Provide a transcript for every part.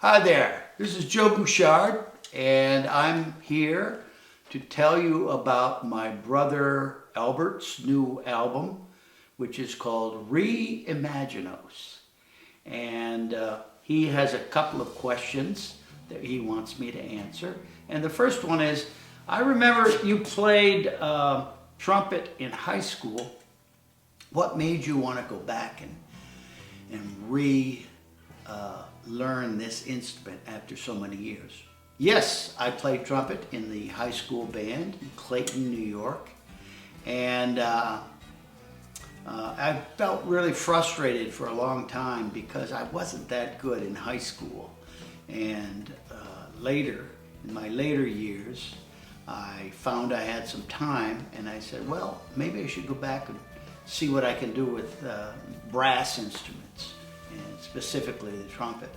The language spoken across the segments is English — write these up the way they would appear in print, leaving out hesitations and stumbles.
Hi there, this is Joe Bouchard, and I'm here to tell you about my brother Albert's new album, which is called Re-Imaginos. And he has a couple of questions that he wants me to answer. And the first one is, I remember you played trumpet in high school. What made you want to go back and learn this instrument after so many years? Yes, I played trumpet in the high school band in Clayton, New York, and I felt really frustrated for a long time because I wasn't that good in high school. And later, in my later years, I found I had some time, and I said, well, maybe I should go back and see what I can do with brass instruments, and specifically the trumpet.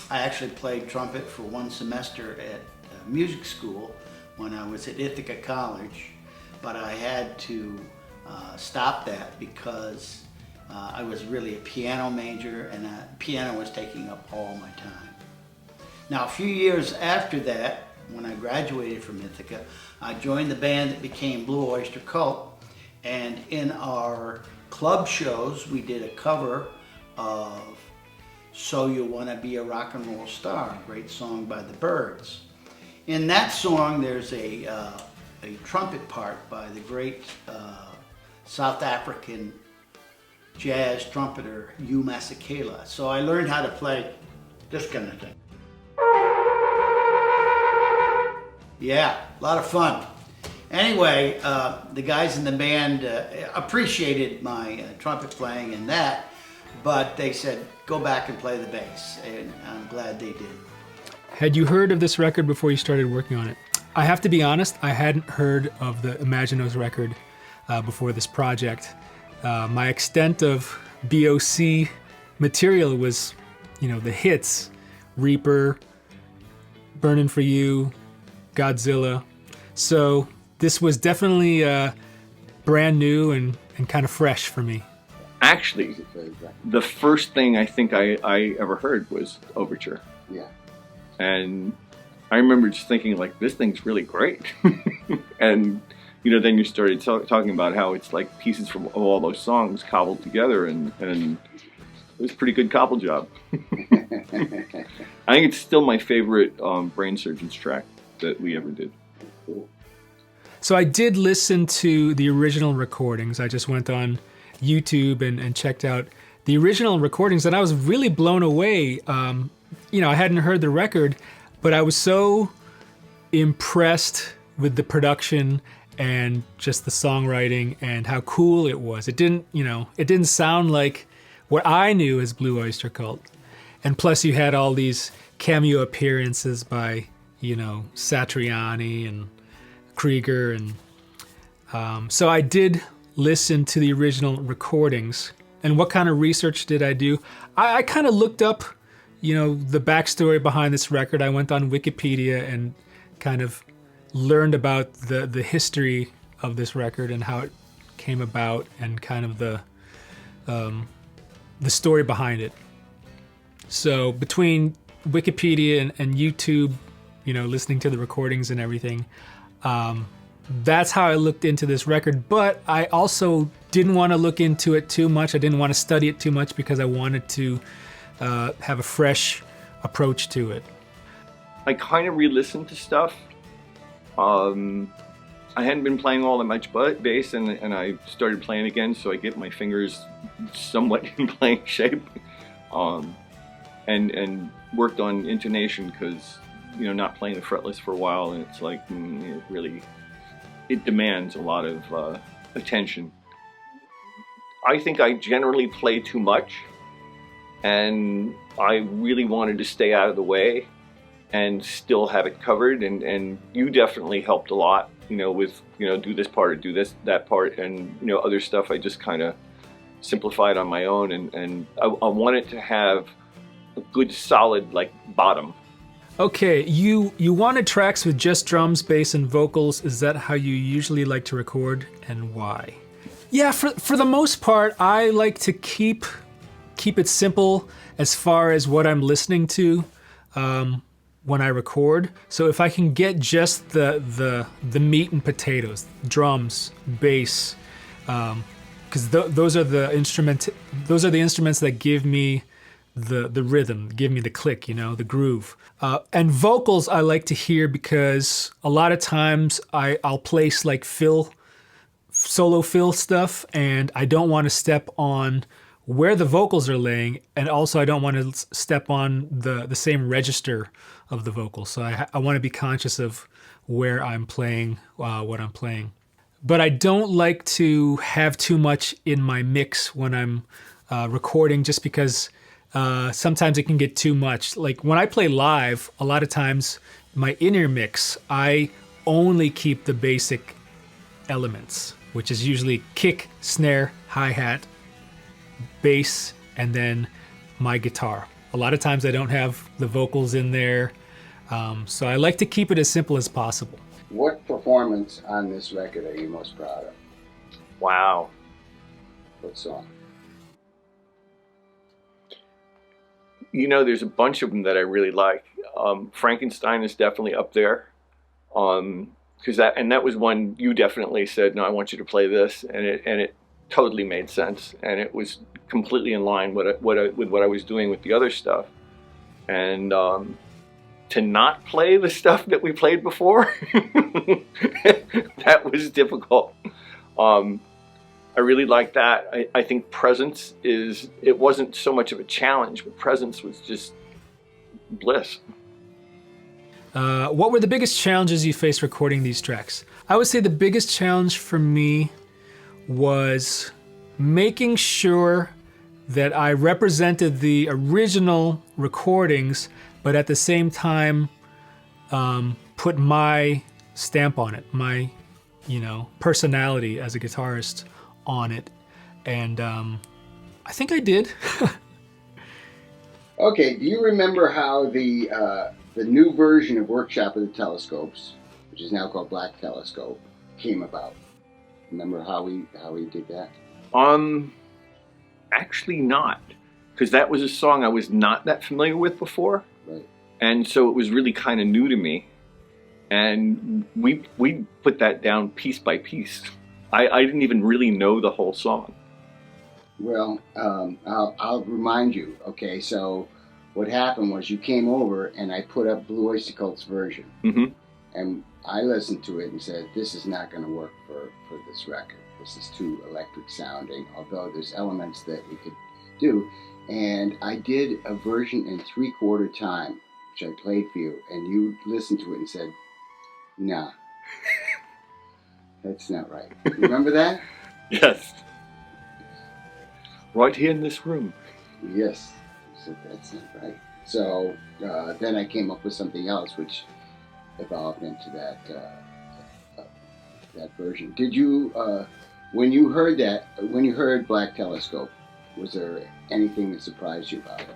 I actually played trumpet for one semester at music school when I was at Ithaca College, but I had to stop that because I was really a piano major, and piano was taking up all my time. Now, a few years after that, when I graduated from Ithaca, I joined the band that became Blue Oyster Cult, and in our club shows, we did a cover of So You Wanna Be a Rock and Roll Star, a great song by the Byrds. In that song, there's a trumpet part by the great South African jazz trumpeter Hugh Masekela. So I learned how to play this kind of thing. Yeah, a lot of fun. Anyway, the guys in the band appreciated my trumpet playing and that, but they said, go back and play the bass, and I'm glad they did. Had you heard of this record before you started working on it? I have to be honest, I hadn't heard of the Imaginos record before this project. My extent of BOC material was, the hits, Reaper, Burnin' For You, Godzilla. So this was definitely brand new and kind of fresh for me. Actually, the first thing I think I ever heard was Overture. Yeah. And I remember just thinking, like, this thing's really great. And, then you started talking about how it's like pieces from all those songs cobbled together, and it was a pretty good cobble job. I think it's still my favorite Brain Surgeons track that we ever did. So I did listen to the original recordings. I just went on YouTube and checked out the original recordings, and I was really blown away. I hadn't heard the record, but I was so impressed with the production and just the songwriting and how cool it was. It didn't sound like what I knew as Blue Oyster Cult. And plus you had all these cameo appearances by, Satriani and Krieger, and so I did listen to the original recordings. And what kind of research did I do? I kind of looked up, the backstory behind this record. I went on Wikipedia and kind of learned about the history of this record and how it came about, and kind of the story behind it. So between Wikipedia and YouTube, listening to the recordings and everything, that's how I looked into this record. But I also didn't want to look into it too much. I didn't want to study it too much because I wanted to have a fresh approach to it. I kind of re-listened to stuff. I hadn't been playing all that much bass, and I started playing again, so I get my fingers somewhat in playing shape. And worked on intonation because, not playing the fretless for a while, and it's like, it demands a lot of attention. I think I generally play too much, and I really wanted to stay out of the way and still have it covered, and you definitely helped a lot, with, do this part or do that part, and, other stuff I just kind of simplified on my own, and I wanted to have a good solid, bottom. Okay, you wanted tracks with just drums, bass, and vocals. Is that how you usually like to record, and why? Yeah, for the most part, I like to keep keep it simple as far as what I'm listening to when I record. So if I can get just the meat and potatoes, drums, bass, because those are the instruments that give me the rhythm, give me the click, you know, the groove. And vocals I like to hear because a lot of times I'll place like solo fill stuff, and I don't want to step on where the vocals are laying, and also I don't want to step on the same register of the vocals. So I want to be conscious of where I'm playing what I'm playing. But I don't like to have too much in my mix when I'm recording, just because sometimes it can get too much. Like when I play live, a lot of times my inner mix, I only keep the basic elements, which is usually kick, snare, hi-hat, bass, and then my guitar. A lot of times I don't have the vocals in there, so I like to keep it as simple as possible. What performance on this record are you most proud of? Wow. What song? You know, there's a bunch of them that I really like. Frankenstein is definitely up there. Because that was one you definitely said, no, I want you to play this, and it totally made sense, and it was completely in line with what I was doing with the other stuff. And to not play the stuff that we played before, that was difficult. I really like that. I think Presence it wasn't so much of a challenge, but Presence was just bliss. What were the biggest challenges you faced recording these tracks? I would say the biggest challenge for me was making sure that I represented the original recordings, but at the same time put my stamp on it, my personality as a guitarist on it. And I think I did. Okay, do you remember how the new version of Workshop of the Telescopes, which is now called Black Telescope, came about? Remember how we did that? Actually not, because that was a song I was not that familiar with before, Right. And so it was really kind of new to me. And we put that down piece by piece. I didn't even really know the whole song. Well, I'll remind you. Okay, so what happened was you came over and I put up Blue Oyster Cult's version. Mm-hmm. And I listened to it and said, this is not going to work for this record. This is too electric sounding, although there's elements that we could do. And I did a version in 3/4 time, which I played for you, and you listened to it and said, nah, that's not right. Remember that? Yes. Right here in this room. Yes. I said, that's not right. So then I came up with something else, which evolved into that version. Did you, when you heard Black Telescope, was there anything that surprised you about it?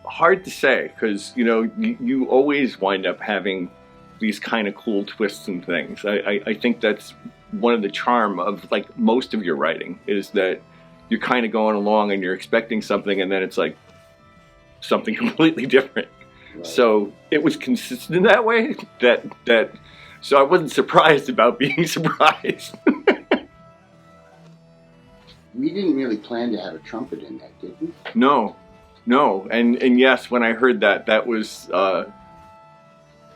Hard to say, because you always wind up having these kind of cool twists and things. I think that's one of the charm of like most of your writing, is that you're kind of going along and you're expecting something, and then it's like something completely different. Right. So it was consistent in that way, so I wasn't surprised about being surprised. We didn't really plan to have a trumpet in that, did we? No. And yes, when I heard that was,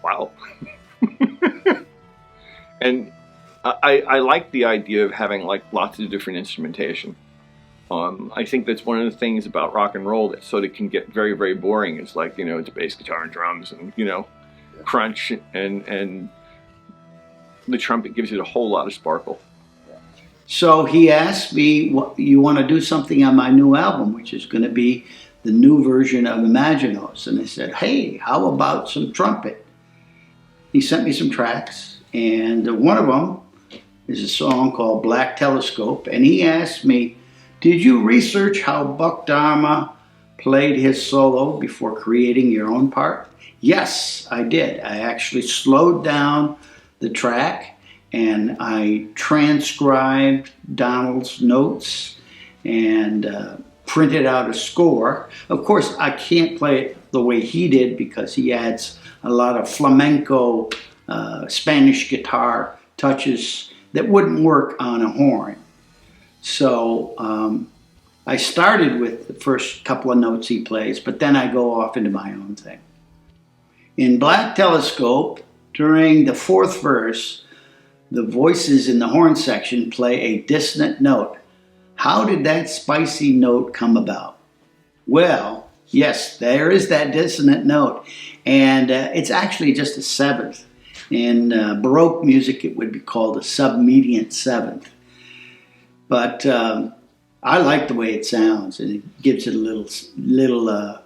wow. And I like the idea of having like lots of different instrumentation. I think that's one of the things about rock and roll that sort of can get very, very boring. It's like, it's bass guitar and drums and, crunch, and the trumpet gives it a whole lot of sparkle. So he asked me, you want to do something on my new album, which is going to be the new version of Imaginos. And I said, hey, how about some trumpet? He sent me some tracks, and one of them is a song called Black Telescope. And he asked me, did you research how Buck Dharma played his solo before creating your own part? Yes, I did. I actually slowed down the track and I transcribed Donald's notes and printed out a score. Of course, I can't play it the way he did because he adds a lot of flamenco Spanish guitar touches that wouldn't work on a horn. So I started with the first couple of notes he plays, but then I go off into my own thing. In Black Telescope, during the fourth verse, the voices in the horn section play a dissonant note. How did that spicy note come about? Well, yes, there is that dissonant note, and it's actually just a seventh. In Baroque music, it would be called a submediant seventh. But I like the way it sounds, and it gives it a little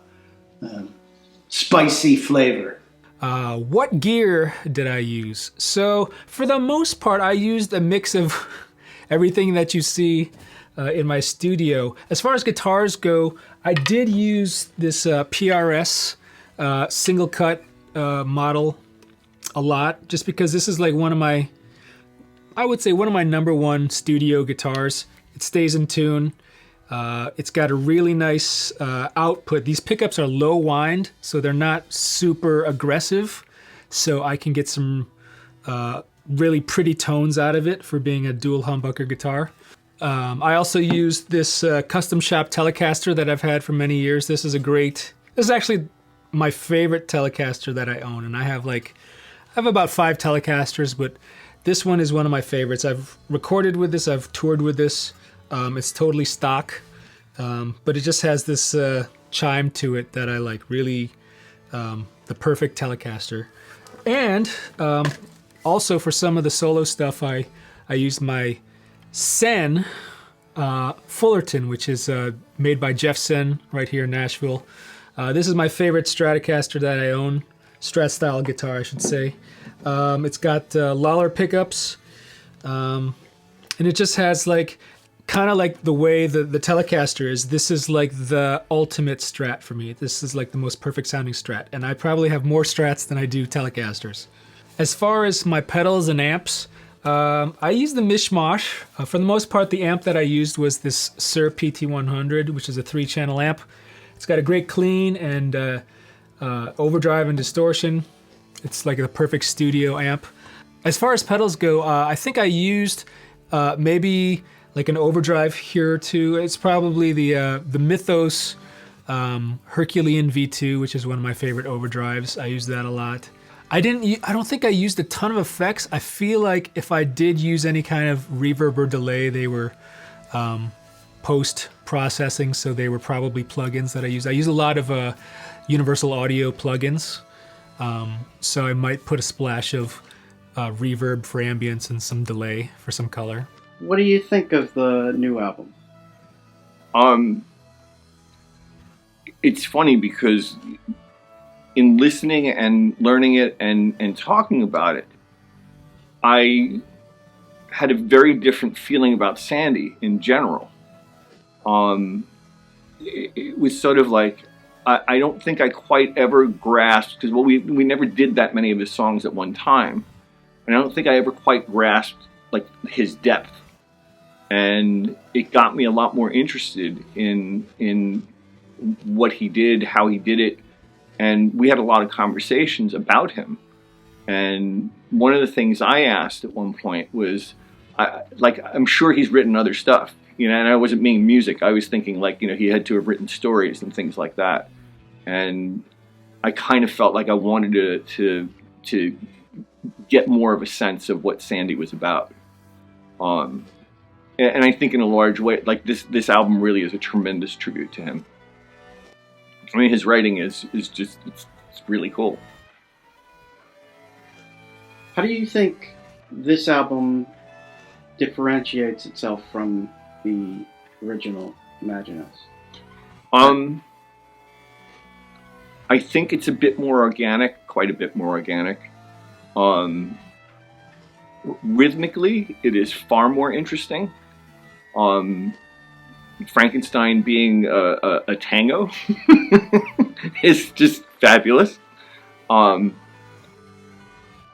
spicy flavor. What gear did I use? So for the most part, I used a mix of everything that you see in my studio. As far as guitars go, I did use this PRS single cut model a lot, just because this is like one of my, I would say one of my number one studio guitars. It stays in tune. It's got a really nice output. These pickups are low wind, so they're not super aggressive. So I can get some really pretty tones out of it for being a dual humbucker guitar. I also used this custom shop Telecaster that I've had for many years. This is actually my favorite Telecaster that I own. And I have about 5 Telecasters, but this one is one of my favorites. I've recorded with this, I've toured with this. It's totally stock, but it just has this chime to it that I like. Really, the perfect Telecaster. And also for some of the solo stuff, I used my Sen Fullerton, which is made by Jeff Sen right here in Nashville. This is my favorite Stratocaster that I own. Strat style guitar, I should say. It's got Lawler pickups, and it just has kind of like the way the Telecaster is. This is like the ultimate Strat for me. This is like the most perfect sounding Strat, and I probably have more Strats than I do Telecasters. As far as my pedals and amps, I use the mishmash. For the most part, the amp that I used was this Sir PT100, which is a 3-channel amp. It's got a great clean and overdrive and distortion. It's like the perfect studio amp. As far as pedals go, I think I used maybe like an overdrive here or two. It's probably the Mythos Herculean V2, which is one of my favorite overdrives. I use that a lot. I don't think I used a ton of effects. I feel like if I did use any kind of reverb or delay, they were post-processing, so they were probably plugins that I use. I use a lot of Universal Audio plugins, so I might put a splash of reverb for ambience and some delay for some color. What do you think of the new album? It's funny because in listening and learning it and talking about it, I had a very different feeling about Sandy in general. It was sort of like, I don't think I quite ever grasped, because we never did that many of his songs at one time, and I don't think I ever quite grasped like his depth. And it got me a lot more interested in what he did, how he did it, and we had a lot of conversations about him. And one of the things I asked at one point was, I'm sure he's written other stuff, and I wasn't meaning music. I was thinking he had to have written stories and things like that. And I kind of felt like I wanted to get more of a sense of what Sandy was about. And I think in a large way, this album really is a tremendous tribute to him. I mean, his writing is just, it's really cool. How do you think this album differentiates itself from the original Imaginos? I think it's a bit more organic, quite a bit more organic. Rhythmically, it is far more interesting. Frankenstein being a tango is just fabulous.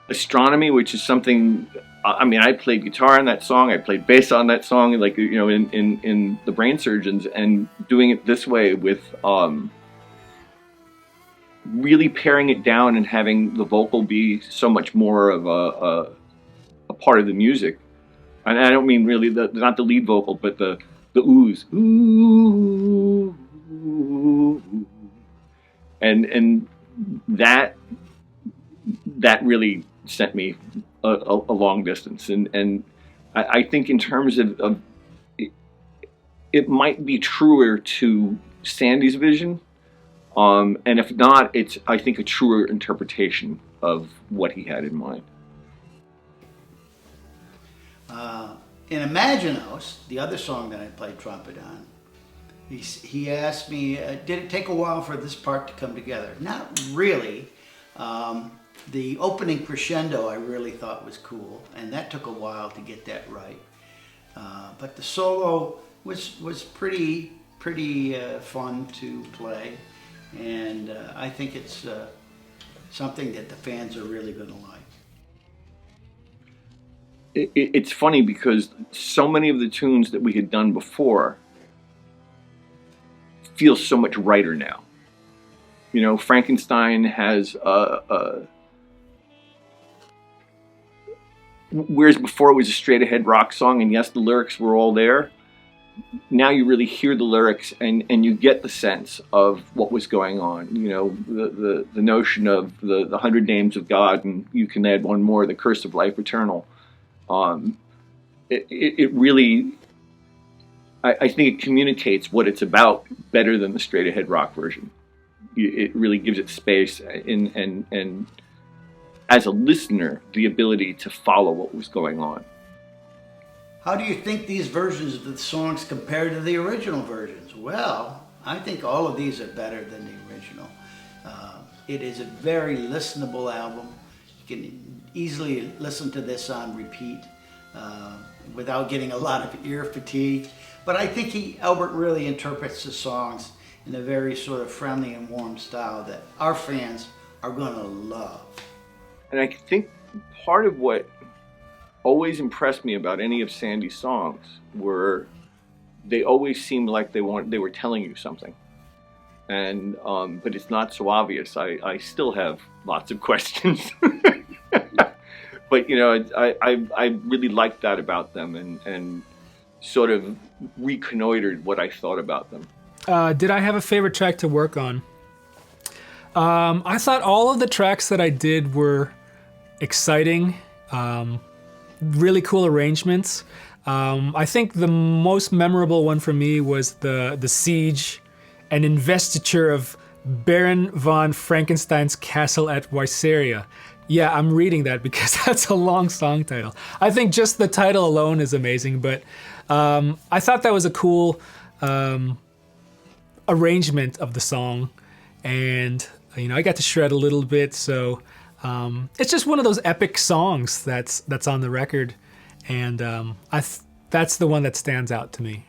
Astronomy, which is something I mean, I played guitar on that song. I played bass on that song, like, you know, in the Brain Surgeons, and doing it this way with really paring it down and having the vocal be so much more of a part of the music. And I don't mean really not the lead vocal, but the oohs, ooh, and that really sent me a long distance. And I think in terms of it might be truer to Sandy's vision, and if not, it's, I think, a truer interpretation of what he had in mind. In Imaginos, the other song that I played trumpet on, he asked me, did it take a while for this part to come together? Not really. The opening crescendo I really thought was cool, and that took a while to get that right. But the solo was pretty fun to play, and I think it's something that the fans are really going to like. It's funny because so many of the tunes that we had done before feel so much righter now. You know, Frankenstein has whereas before it was a straight ahead rock song, and yes, the lyrics were all there. Now you really hear the lyrics and you get the sense of what was going on. You know, the notion of the 100 names of God, and you can add one more, the curse of life eternal. It really, I think it communicates what it's about better than the straight ahead rock version. It really gives it space and as a listener, the ability to follow what was going on. How do you think these versions of the songs compare to the original versions? Well, I think all of these are better than the original. It is a very listenable album. You can easily listen to this on repeat without getting a lot of ear fatigue. But I think Albert really interprets the songs in a very sort of friendly and warm style that our fans are going to love. And I think part of what always impressed me about any of Sandy's songs were they always seemed like they were telling you something. And but it's not so obvious. I still have lots of questions. But you know, I really liked that about them, and sort of reconnoitered what I thought about them. Did I have a favorite track to work on? I thought all of the tracks that I did were exciting, really cool arrangements. I think the most memorable one for me was the siege and investiture of Baron von Frankenstein's castle at Weisseria. Yeah, I'm reading that because that's a long song title. I think just the title alone is amazing, but I thought that was a cool arrangement of the song, and you know, I got to shred a little bit, so it's just one of those epic songs that's on the record, and that's the one that stands out to me.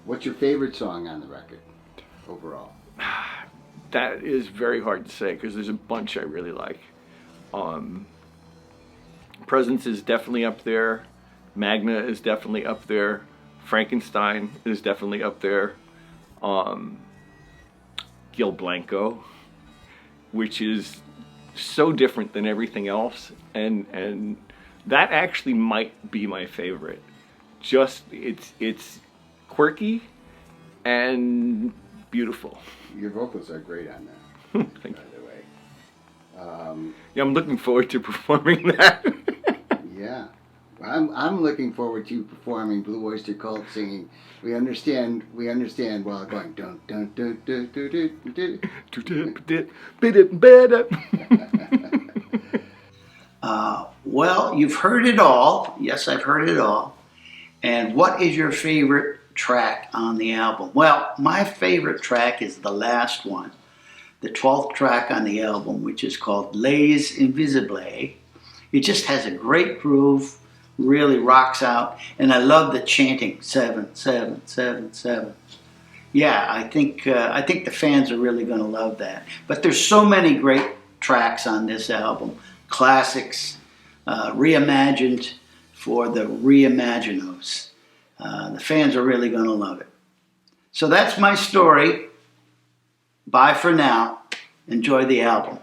What's your favorite song on the record overall? That is very hard to say because there's a bunch I really like. Presence is definitely up there. Magna is definitely up there. Frankenstein is definitely up there. Gil Blanco, which is so different than everything else, and that actually might be my favorite. Just it's quirky and beautiful. Your vocals are great on that. Thank you. By the way. Yeah, I'm looking forward to performing that. Yeah. I'm looking forward to performing Blue Oyster Cult singing. We understand while going dun dun dun dun dun dun. Well, you've heard it all. Yes, I've heard it all. And what is your favorite track on the album? Well, my favorite track is the last one, the 12th track on the album, which is called Les Invisibles. It just has a great groove, really rocks out, and I love the chanting 7 7 7 7. Yeah, I think the fans are really going to love that. But there's so many great tracks on this album, classics, reimagined for the Re-Imaginos. The fans are really going to love it. So that's my story. Bye for now. Enjoy the album.